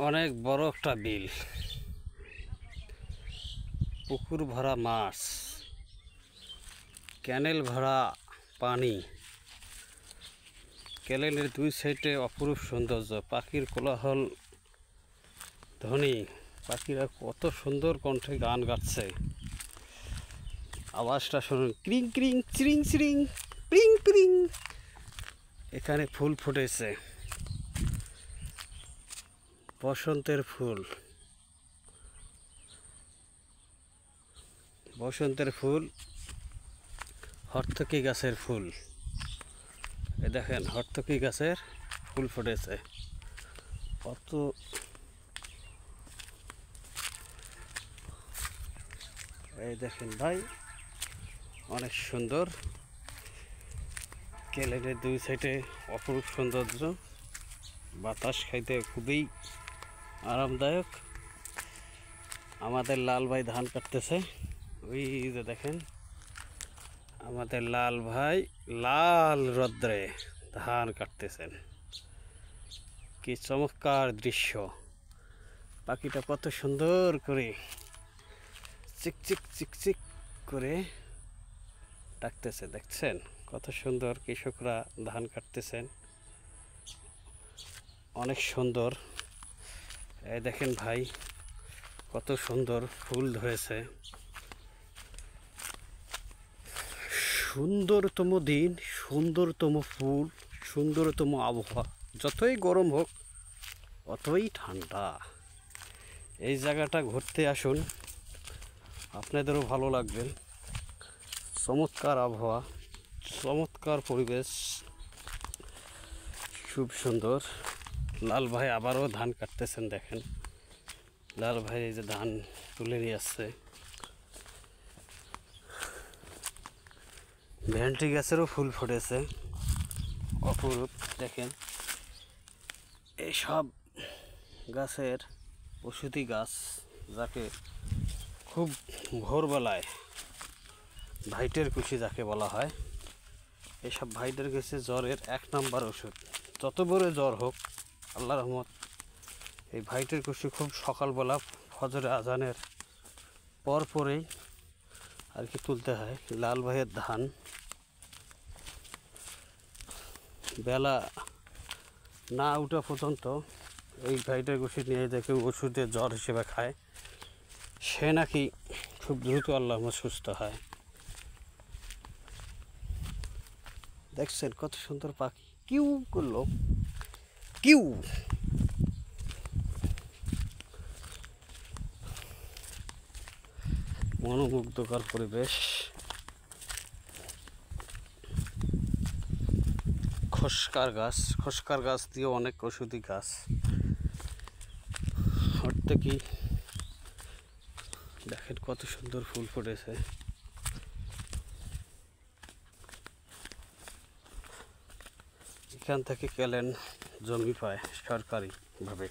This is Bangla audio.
অনেক বড় একটা বিল, পুকুর ভরা মাছ, ক্যানেল ভরা পানি, ক্যানেলের দুই সাইডে অপরূপ সৌন্দর্য, পাখির কোলাহল ধ্বনি, পাখিরা কত সুন্দর কণ্ঠে গান গাচ্ছে। আওয়াজটা শুনুন, ক্রিং ক্রিং চিরিং চিরিং প্রিং প্রিং। এখানে ফুল ফুটেছে, বসন্তের ফুল, বসন্তের ফুল, হর্তকি গাছের ফুল। এই দেখেন, হর্তকি গাছের ফুল ফুটেছে কত। এই দেখেন ভাই, অনেক সুন্দর। ক্যানেলের দুই সাইডে অপরূপ সৌন্দর্য, বাতাস খাইতে খুবই আরামদায়ক। আমাদের লাল ভাই ধান কাটতেছে, ওই যে দেখেন আমাদের লাল ভাই লাল রৌদ্রে ধান কাটতেছেন। কি চমৎকার দৃশ্য! পাখিটা কত সুন্দর করে চিকচিক চিকচিক করে ডাকতেছে, দেখছেন কত সুন্দর। কৃষকরা ধান কাটতেছেন, অনেক সুন্দর। এই দেখেন ভাই, কত সুন্দর ফুল ধরেছে। সুন্দরতম দিন, সুন্দরতম ফুল, সুন্দরতম আবহাওয়া। যতই গরম হোক অতই ঠান্ডা। এই জায়গাটা ঘুরতে আসুন, আপনাদেরও ভালো লাগবে। চমৎকার আবহাওয়া, চমৎকার পরিবেশ, খুব সুন্দর। লাল ভাই আবারও ধান কাটতেছেন, দেখেন লাল ভাই এই যে ধান তুলে নিয়ে আসছে। ভেন্ডি গাছেরও ফুল ফুটেছে, অপরূপ। দেখেন এইসব গাছের ওষুধি গাছ, যাকে খুব ভোরবেলায় ভাইটের কুশি যাকে বলা হয়, এইসব ভাইটের কুশি জ্বরের 1 নম্বর ওষুধ। যত বড় জ্বর হোক, আল্লাহর রহমত, এই ভাইটের কুশি খুব সকালবেলা ফজরে আজানের পরেই আর কি তুলতে হয়। লাল ভাইয়ের ধান বেলা না উঠা পর্যন্ত এই ভাইটের কুশি নিয়ে দেখে ওষুধের জ্বর হিসেবে খায়, সে নাকি খুব দ্রুত আল্লাহর রহমত সুস্থ হয়। দেখছেন কত সুন্দর পাখি কিউ করলো, কিউ। মনোমুগ্ধকর পরিবেশ। খসকার গাছ দিয়েও অনেক ওষুধি গাছ। হর্তকি দেখেন কত সুন্দর ফুল ফুটেছে। এখান থেকে ক্যানেল জমি পায় সরকারিভাবে।